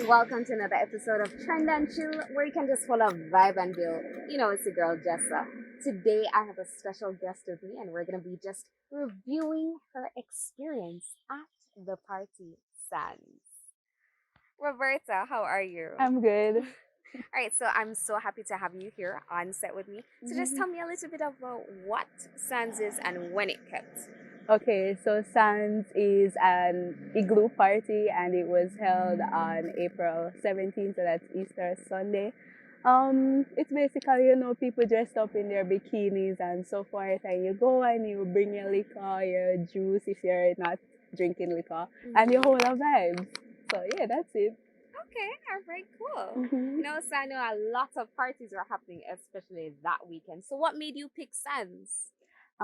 Welcome to another episode of Trend and Chill, where you can just follow vibe and build. You know, it's your girl Jessa. Today I have a special guest with me, and we're gonna be just reviewing her experience at the party, Sandz. Roberta, how are you? I'm good. All right, so I'm so happy to have you here on set with me. So just tell me a little bit about what Sandz is and when it kept. Okay, so Sandz is an igloo party and it was held on April 17th, so that's Easter Sunday. It's basically, people dressed up in their bikinis and so forth, and you go and you bring your liquor, your juice if you're not drinking liquor, and your whole vibes. So yeah, that's it. Okay, all right, cool. You know, so I know a lot of parties are happening, especially that weekend. So what made you pick Sandz?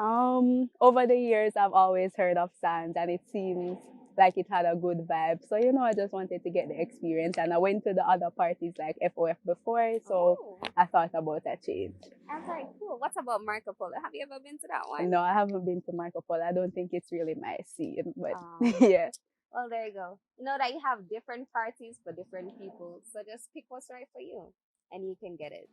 Over the years, I've always heard of Sandz, and it seems like it had a good vibe. So, I just wanted to get the experience, and I went to the other parties like FOF before, so I thought about a change. All right, cool. What about Marco Polo? Have you ever been to that one? No, I haven't been to Marco Polo. I don't think it's really my scene, but yeah. Well, there you go. You know that you have different parties for different people, so just pick what's right for you, and you can get it.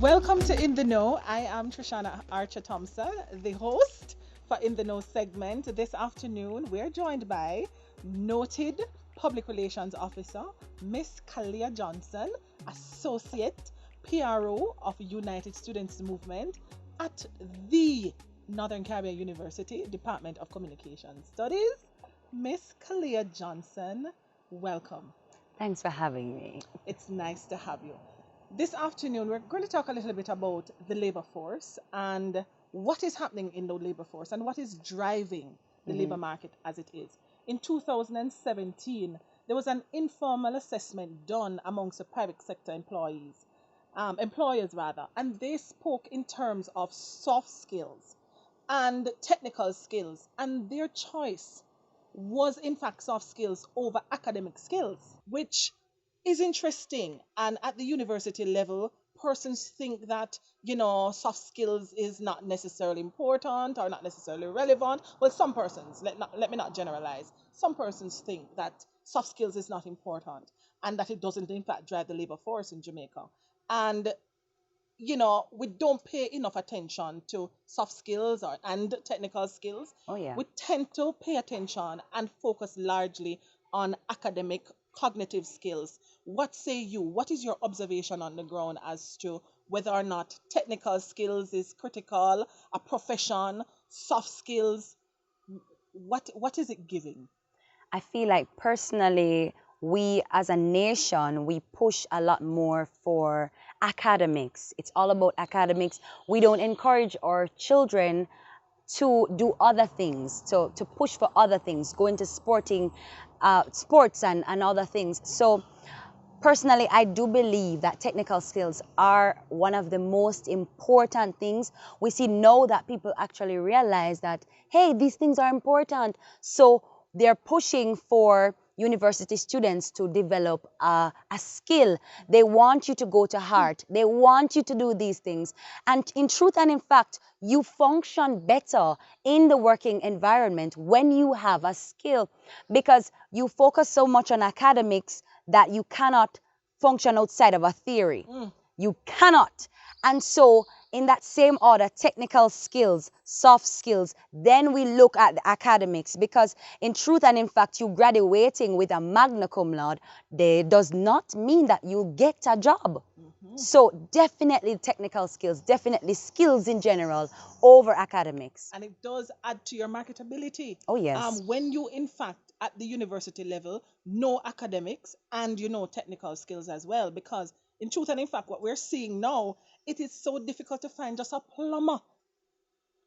Welcome to In the Know. I am Trishanna ArcherThompson, the host for In the Know segment. This afternoon, we're joined by noted Public Relations Officer, Miss Khalia Johnson, Associate PRO of United Students Movement at the Northern Caribbean University Department of Communication Studies. Miss Khalia Johnson, welcome. Thanks for having me. It's nice to have you. This afternoon, we're going to talk a little bit about the labor force and what is happening in the labor force and what is driving the labor market as it is. In 2017, there was an informal assessment done amongst the private sector employers, and they spoke in terms of soft skills and technical skills, and their choice was in fact soft skills over academic skills, which is interesting. And at the university level, persons think that, soft skills is not necessarily important or not necessarily relevant. Well, some persons, let me not generalize, some persons think that soft skills is not important and that it doesn't in fact drive the labor force in Jamaica. And we don't pay enough attention to soft skills and technical skills. Oh, yeah. We tend to pay attention and focus largely on academic cognitive skills. What say you? What is your observation on the ground as to whether or not technical skills is critical, a profession, soft skills? What is it giving? I feel like personally, we as a nation, we push a lot more for academics. It's all about academics. We don't encourage our children to do other things, to push for other things, go into sports and other things. So personally, I do believe that technical skills are one of the most important things. We see now that people actually realize that, hey, these things are important. So they're pushing for university students to develop a skill. They want you to go to heart. They want you to do these things. And in truth and in fact, you function better in the working environment when you have a skill, because you focus so much on academics that you cannot function outside of a theory. You cannot. And so in that same order, technical skills, soft skills, then we look at the academics, because in truth and in fact, you graduating with a magna cum laude does not mean that you get a job. So definitely technical skills, definitely skills in general over academics. And it does add to your marketability. Oh, yes. When you in fact at the university level know academics and technical skills as well, because in truth and in fact, what we're seeing now, it is so difficult to find just a plumber.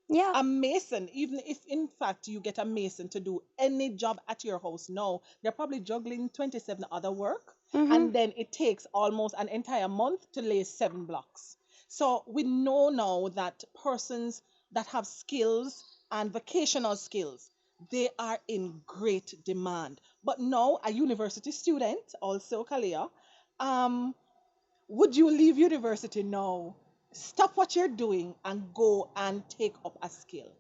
Yeah. A mason, even if in fact you get a mason to do any job at your house now, they're probably juggling 27 other work. And then it takes almost an entire month to lay 7 blocks. So we know now that persons that have skills and vocational skills, they are in great demand. But now a university student, also Khalia, Um, would you leave university now, stop what you're doing, and go and take up a skill?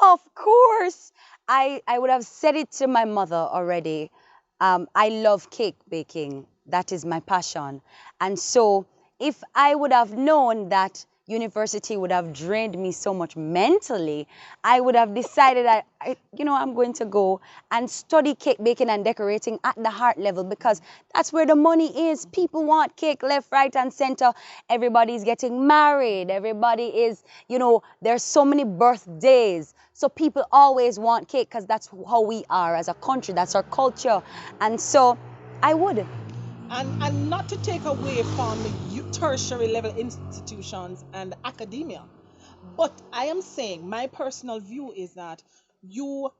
Of course. I would have said it to my mother already. I love cake baking. That is my passion. And so if I would have known that university would have drained me so much mentally, I would have decided I'm going to go and study cake baking and decorating at the heart level because that's where the money is. People want cake left, right, and center. Everybody's getting married. Everybody is, there's so many birthdays. So people always want cake because that's how we are as a country. That's our culture. And so I would. And not to take away from tertiary level institutions and academia, but I am saying my personal view is that you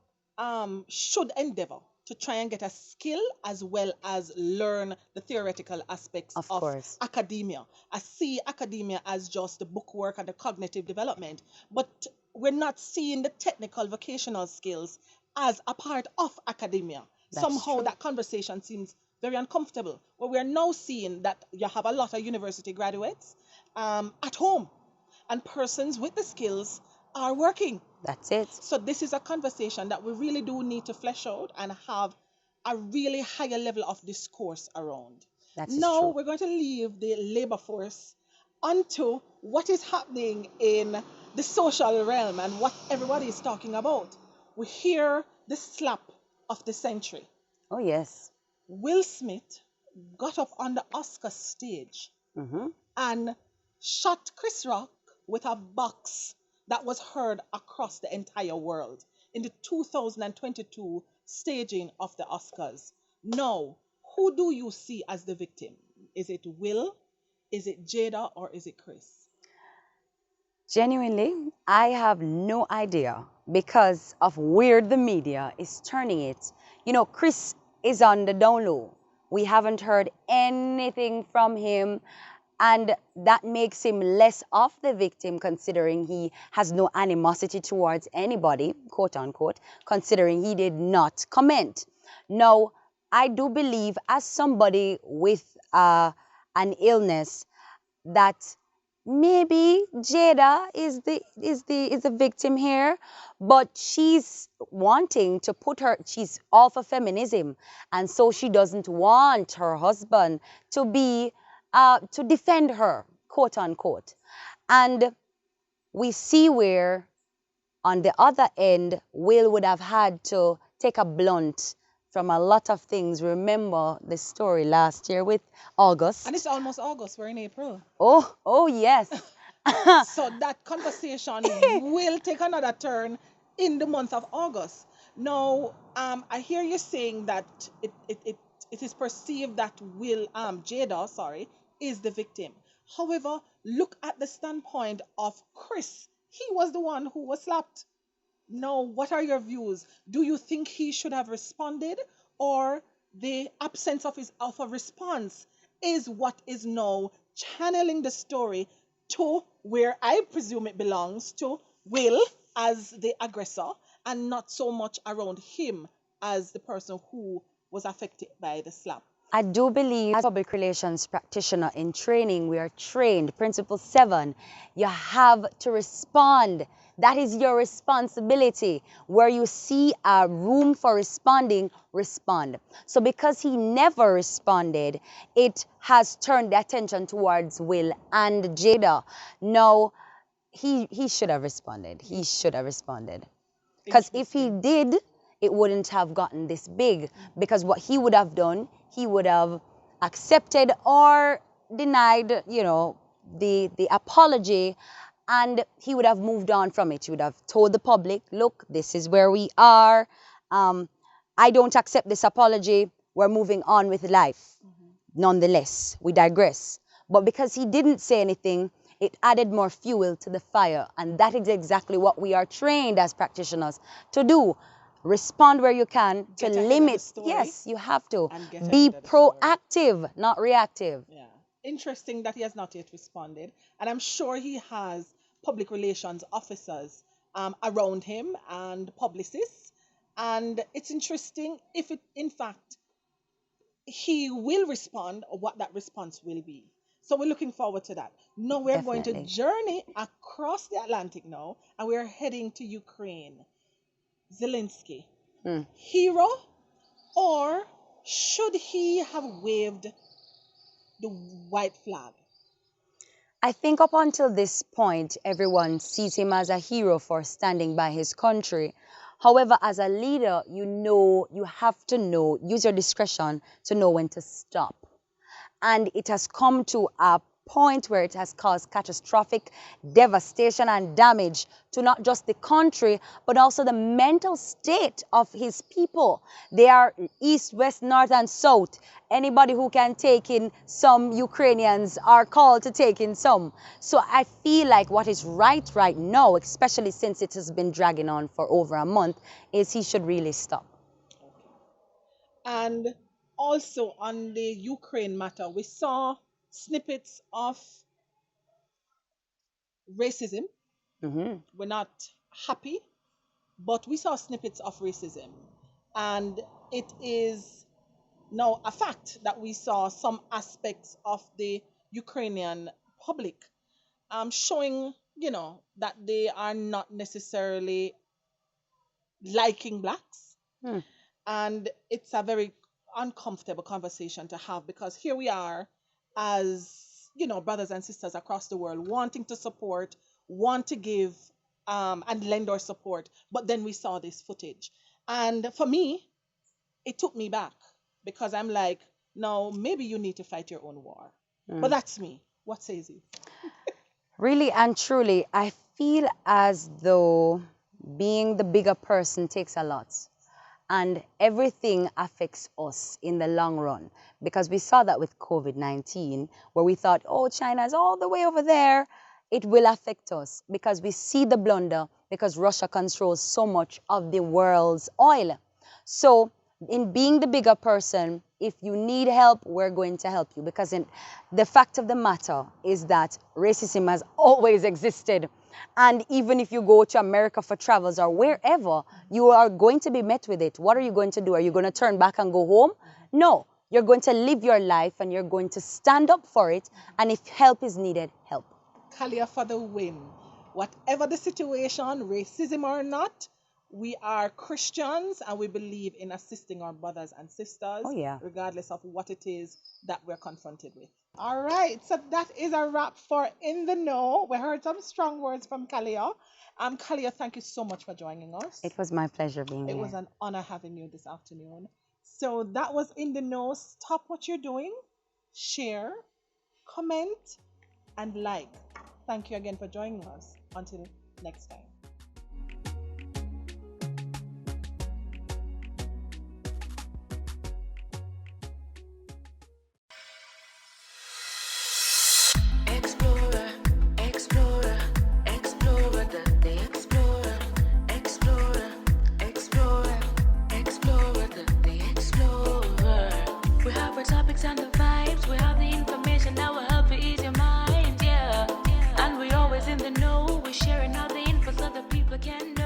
should endeavor to try and get a skill as well as learn the theoretical aspects Of of course. academia. I see academia as just the bookwork and the cognitive development, but we're not seeing the technical vocational skills as a part of academia. That's Somehow true. that conversation seems very uncomfortable. Well, we are now seeing that you have a lot of university graduates at home, and persons with the skills are working. That's it. So this is a conversation that we really do need to flesh out and have a really higher level of discourse around. That is Now true. we're going to leave the labor force onto what is happening in the social realm and what everybody is talking about. We hear the slap of the century. Oh, yes. Will Smith got up on the Oscar stage Hmm. and shot Chris Rock with a box that was heard across the entire world in the 2022 staging of the Oscars. Now, who do you see as the victim? Is it Will? Is it Jada? Or is it Chris? Genuinely, I have no idea because of where the media is turning it. Chris is on the down low. We haven't heard anything from him, and that makes him less of the victim considering he has no animosity towards anybody, quote unquote, considering he did not comment. Now, I do believe as somebody with an illness that maybe Jada is the victim here, but she's wanting to she's all for feminism, and so she doesn't want her husband to be to defend her, quote unquote. And we see where on the other end, Will would have had to take a blunt from a lot of things. Remember the story last year with And it's August. almost August, we're in April. Oh yes. So that conversation will take another turn in the month of August. Now, I hear you saying that it is perceived that Jada, sorry, is the victim. However, look at the standpoint of Chris. He was the one who was slapped. Now, what are your views? Do you think he should have responded, or the absence of a response is what is now channeling the story to where I presume it belongs to Will as the aggressor, and not so much around him as the person who was affected by the slap? I do believe as public relations practitioner in training, we are trained. Principle 7, you have to respond. That is your responsibility. Where you see a room for responding, respond. So because he never responded, it has turned the attention towards Will and Jada. No, he should have responded. He should have responded. Because if he Interesting. did, it wouldn't have gotten this big. Because what he would have done, he would have accepted or denied, the apology, and he would have moved on from it. He would have told the public, look, this is where we are. Um, I don't accept this apology. We're moving on with life. Nonetheless, we digress. But because he didn't say anything, it added more fuel to the fire. And that is exactly what we are trained as practitioners to do. Respond where you can to Get ahead of the limit. story Yes, you have to. and get Be ahead of the story. proactive, not reactive. Yeah. Interesting that he has not yet responded. And I'm sure he has public relations officers around him and publicists. And it's interesting if it, in fact, he will respond or what that response will be. So we're looking forward to that. Now we're going to Definitely. journey across the Atlantic now, and we're heading to Ukraine. Zelensky, Hmm. hero, or should he have waved the white flag? I think up until this point, everyone sees him as a hero for standing by his country. However, as a leader, you have to know, use your discretion to know when to stop. And it has come to a point where it has caused catastrophic devastation and damage to not just the country, but also the mental state of his people. They are east, west, north, and south. Anybody who can take in some Ukrainians are called to take in some. So I feel like what is right now, especially since it has been dragging on for over a month, is he should really stop. And also on the Ukraine matter, we saw snippets of racism. Mhm. We're not happy, but we saw snippets of racism. And it is now a fact that we saw some aspects of the Ukrainian public showing, that they are not necessarily liking blacks. Hmm. And it's a very uncomfortable conversation to have because here we are as, brothers and sisters across the world wanting to support, want to give and lend our support. But then we saw this footage. And for me, it took me back because I'm like, no, maybe you need to fight your own war. But that's me. What says you? Really and truly, I feel as though being the bigger person takes a lot. And everything affects us in the long run. Because we saw that with COVID-19, where we thought, oh, China's all the way over there. It will affect us because we see the blunder because Russia controls so much of the world's oil. So in being the bigger person, if you need help, we're going to help you. Because the fact of the matter is that racism has always existed. And even if you go to America for travels or wherever, you are going to be met with it. What are you going to do? Are you going to turn back and go home? No, you're going to live your life and you're going to stand up for it. And if help is needed, help. Khalia for the win. Whatever the situation, racism or not, we are Christians and we believe in assisting our brothers and sisters, regardless of what it is that we're confronted with. All right, so that is a wrap for In the Know. We heard some strong words from Khalia. Khalia, thank you so much for joining us. It was my pleasure being here. It was an honor having you this afternoon. So that was In the Know. Stop what you're doing, share, comment, and like. Thank you again for joining us. Until next time. And the vibes, we have the information that will help you ease your mind, yeah. And we always in the know, we're sharing all the info so that people can